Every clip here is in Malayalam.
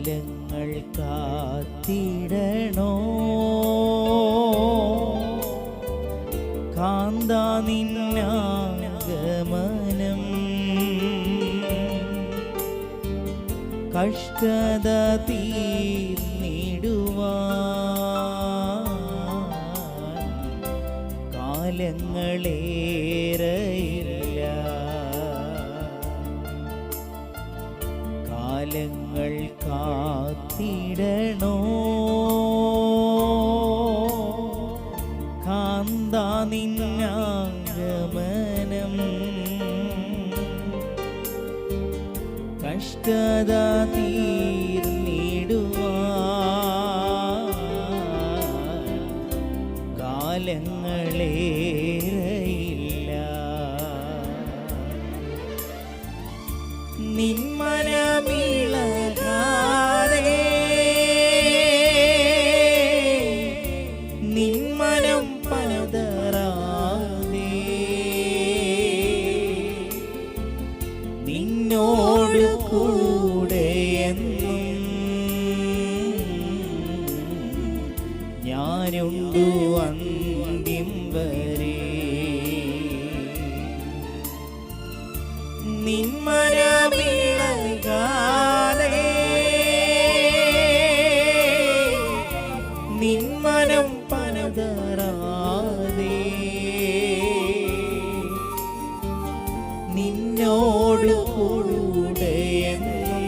കാലങ്ങൾ കാത്തിടണോ കാന്ത നിന്നാഗമനം കഷ്ടത തീർന്നിടുവാൻ കാലങ്ങളേറെയില്ല. കാലങ്ങൾ കാത്തിടണോ കാന്ത നിന്നാഗമനം കഷ്ടത തീർന്നിടുവാൻ കാലങ്ങളേറെയില്ല. നിന്മനമിളകാതെ നിന്മനം പതറാതെ നിന്നോട് കൂടെയെന്നും ഞാനുണ്ടു അന്ത്യം വരെ. നിന്മനമിളകാതെ നിന്മനം പതറാതെ നിന്നോട് കൂടെയെന്നും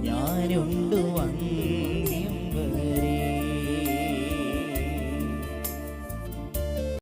ഞാനുണ്ട്